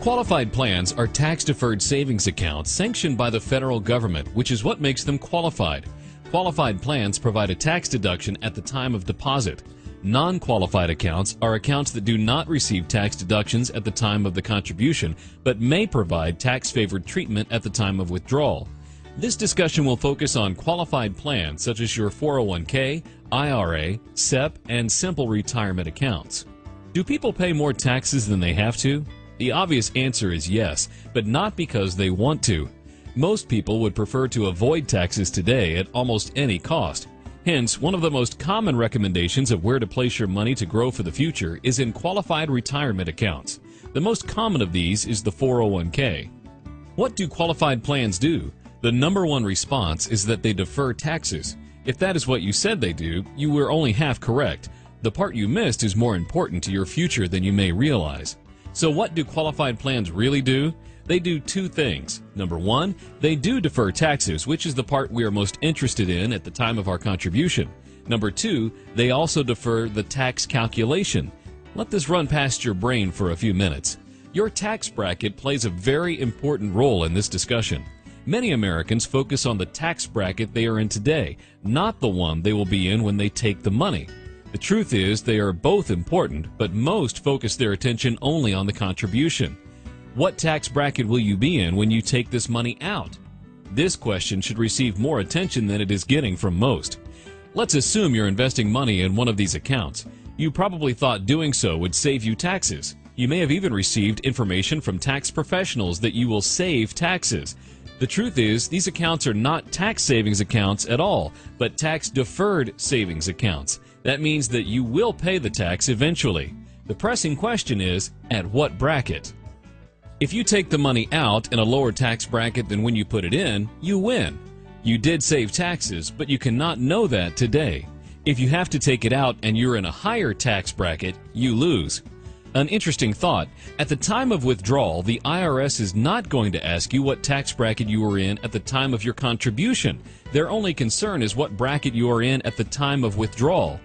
Qualified plans are tax-deferred savings accounts sanctioned by the federal government, which is what makes them qualified. Qualified plans provide a tax deduction at the time of deposit. Non-qualified accounts are accounts that do not receive tax deductions at the time of the contribution, but may provide tax-favored treatment at the time of withdrawal. This discussion will focus on qualified plans such as your 401k, IRA, SEP, and simple retirement accounts. Do people pay more taxes than they have to? The obvious answer is yes, but not because they want to. Most people would prefer to avoid taxes today at almost any cost. Hence, one of the most common recommendations of where to place your money to grow for the future is in qualified retirement accounts. The most common of these is the 401k. What do qualified plans do? The number one response is that they defer taxes. If that is what you said they do, you were only half correct. The part you missed is more important to your future than you may realize. So what do qualified plans really do? They do two things. Number one, they do defer taxes, which is the part we are most interested in at the time of our contribution. Number two, they also defer the tax calculation. Let this run past your brain for a few minutes. Your tax bracket plays a very important role in this discussion. Many Americans focus on the tax bracket they are in today, not the one they will be in when they take the money. The truth is they are both important, but most focus their attention only on the contribution. What tax bracket will you be in when you take this money out? This question should receive more attention than it is getting from most. Let's assume you're investing money in one of these accounts. You probably thought doing so would save you taxes. You may have even received information from tax professionals that you will save taxes. The truth is, these accounts are not tax savings accounts at all, but tax-deferred savings accounts. That means that you will pay the tax eventually. The pressing question is, at what bracket? If you take the money out in a lower tax bracket than when you put it in, you win. You did save taxes, but you cannot know that today. If you have to take it out and you're in a higher tax bracket, you lose. An interesting thought, at the time of withdrawal, the IRS is not going to ask you what tax bracket you were in at the time of your contribution. Their only concern is what bracket you are in at the time of withdrawal.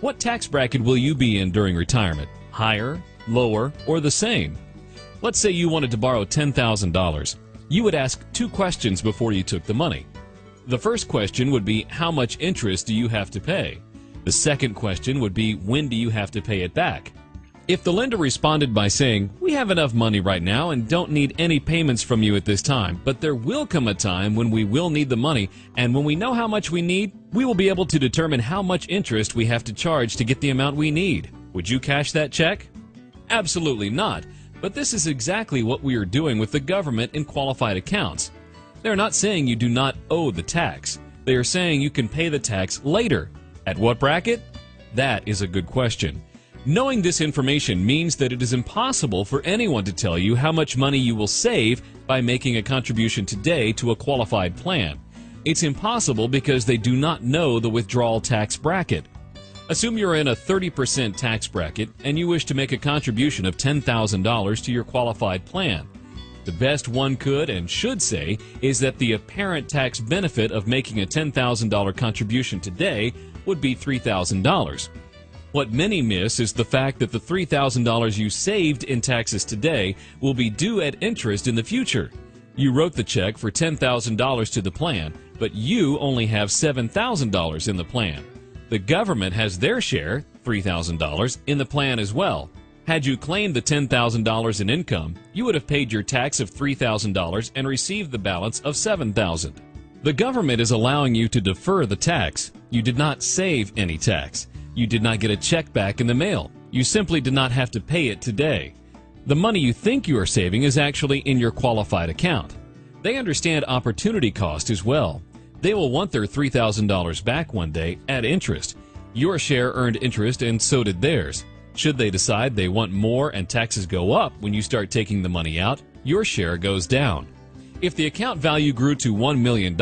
What tax bracket will you be in during retirement? Higher, lower, or the same? Let's say you wanted to borrow $10,000. You would ask two questions before you took the money. The first question would be, how much interest do you have to pay? The second question would be, when do you have to pay it back? If the lender responded by saying, we have enough money right now and don't need any payments from you at this time, but there will come a time when we will need the money, and when we know how much we need, we will be able to determine how much interest we have to charge to get the amount we need. Would you cash that check? Absolutely not. But this is exactly what we are doing with the government in qualified accounts. They're not saying you do not owe the tax. They are saying you can pay the tax later. At what bracket? That is a good question. Knowing this information means that it is impossible for anyone to tell you how much money you will save by making a contribution today to a qualified plan. It's impossible because they do not know the withdrawal tax bracket. Assume you're in a 30% tax bracket and you wish to make a contribution of $10,000 to your qualified plan. The best one could and should say is that the apparent tax benefit of making a $10,000 contribution today would be $3,000. What many miss is the fact that the $3,000 you saved in taxes today will be due at interest in the future. You wrote the check for $10,000 to the plan, but you only have $7,000 in the plan. The government has their share, $3,000, in the plan as well. Had you claimed the $10,000 in income, you would have paid your tax of $3,000 and received the balance of $7,000. The government is allowing you to defer the tax. You did not save any tax. You did not get a check back in the mail. You simply did not have to pay it today. The money you think you are saving is actually in your qualified account. They understand opportunity cost as well. They will want their $3,000 back one day at interest. Your share earned interest and so did theirs. Should they decide they want more and taxes go up when you start taking the money out, your share goes down. If the account value grew to $1 million,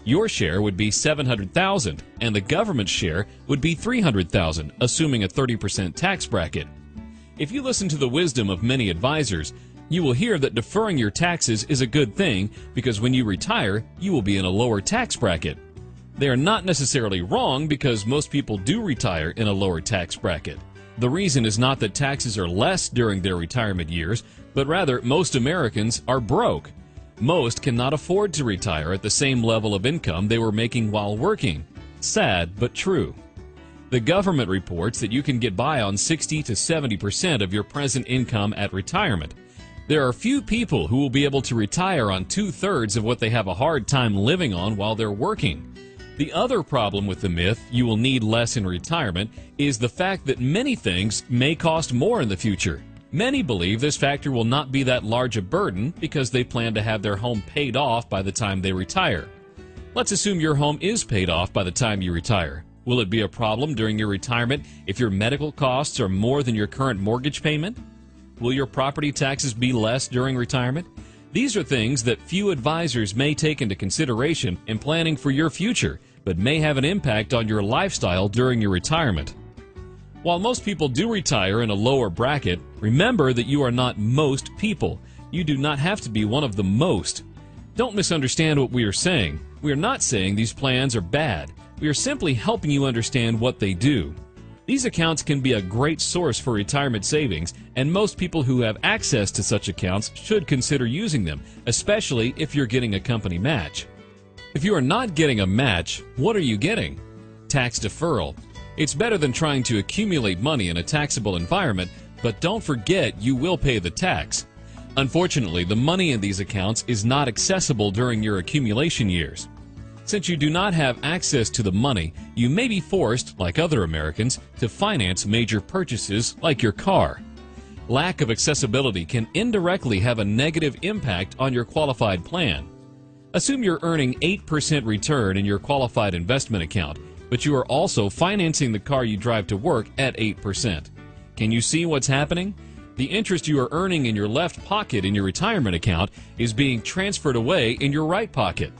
your share would be $700,000 and the government's share would be $300,000, assuming a 30% tax bracket. If you listen to the wisdom of many advisors, you will hear that deferring your taxes is a good thing because when you retire, you will be in a lower tax bracket. They are not necessarily wrong because most people do retire in a lower tax bracket. The reason is not that taxes are less during their retirement years, but rather most Americans are broke. Most cannot afford to retire at the same level of income they were making while working. Sad, but true. The government reports that you can get by on 60 to 70% of your present income at retirement. There are few people who will be able to retire on 2/3 of what they have a hard time living on while they're working. The other problem with the myth you will need less in retirement is the fact that many things may cost more in the future. Many believe this factor will not be that large a burden because they plan to have their home paid off by the time they retire. Let's assume your home is paid off by the time you retire. Will it be a problem during your retirement if your medical costs are more than your current mortgage payment? Will your property taxes be less during retirement? These are things that few advisors may take into consideration in planning for your future, but may have an impact on your lifestyle during your retirement. While most people do retire in a lower bracket, remember that you are not most people. You do not have to be one of the most. Don't misunderstand what we are saying. We are not saying these plans are bad. We are simply helping you understand what they do. These accounts can be a great source for retirement savings, and most people who have access to such accounts should consider using them, especially if you're getting a company match. If you are not getting a match, what are you getting? Tax deferral. It's better than trying to accumulate money in a taxable environment, but don't forget you will pay the tax. Unfortunately, the money in these accounts is not accessible during your accumulation years. Since you do not have access to the money, you may be forced, like other Americans, to finance major purchases like your car. Lack of accessibility can indirectly have a negative impact on your qualified plan. Assume you're earning 8% return in your qualified investment account, but you are also financing the car you drive to work at 8%. Can you see what's happening? The interest you are earning in your left pocket in your retirement account is being transferred away in your right pocket.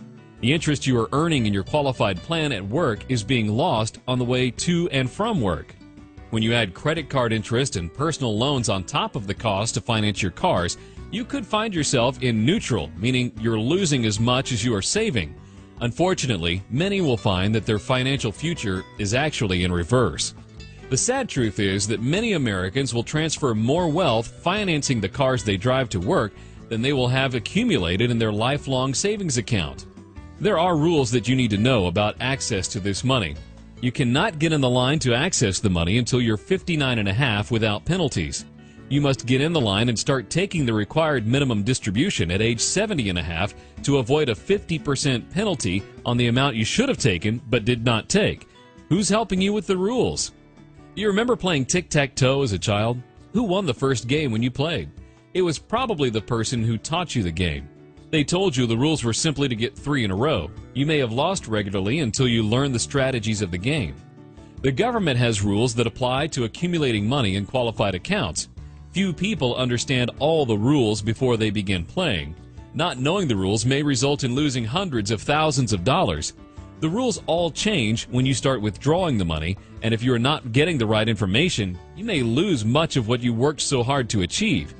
The interest you are earning in your qualified plan at work is being lost on the way to and from work. When you add credit card interest and personal loans on top of the cost to finance your cars, you could find yourself in neutral, meaning you're losing as much as you are saving. Unfortunately, many will find that their financial future is actually in reverse. The sad truth is that many Americans will transfer more wealth financing the cars they drive to work than they will have accumulated in their lifelong savings account. There are rules that you need to know about access to this money. You cannot get in the line to access the money until you're 59 and a half without penalties. You must get in the line and start taking the required minimum distribution at age 70 and a half to avoid a 50% penalty on the amount you should have taken but did not take. Who's helping you with the rules? You remember playing tic-tac-toe as a child? Who won the first game when you played? It was probably the person who taught you the game. They told you the rules were simply to get 3 in a row. You may have lost regularly until you learn the strategies of the game. The government has rules that apply to accumulating money in qualified accounts. Few people understand all the rules before they begin playing. Not knowing the rules may result in losing hundreds of thousands of dollars. The rules all change when you start withdrawing the money, and if you are not getting the right information, you may lose much of what you worked so hard to achieve.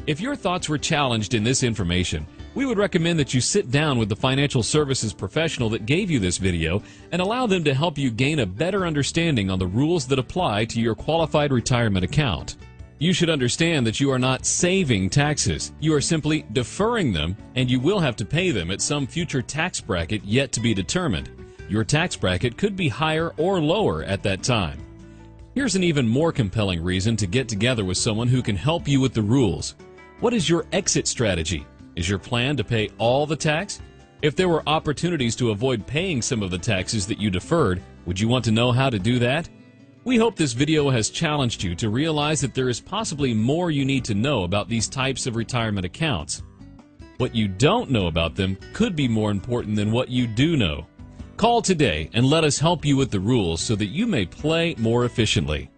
If your thoughts were challenged in this information, we would recommend that you sit down with the financial services professional that gave you this video and allow them to help you gain a better understanding on the rules that apply to your qualified retirement account. You should understand that you are not saving taxes. You are simply deferring them, and you will have to pay them at some future tax bracket yet to be determined. Your tax bracket could be higher or lower at that time. Here's an even more compelling reason to get together with someone who can help you with the rules. What is your exit strategy? Is your plan to pay all the tax? If there were opportunities to avoid paying some of the taxes that you deferred, would you want to know how to do that? We hope this video has challenged you to realize that there is possibly more you need to know about these types of retirement accounts. What you don't know about them could be more important than what you do know. Call today and let us help you with the rules so that you may play more efficiently.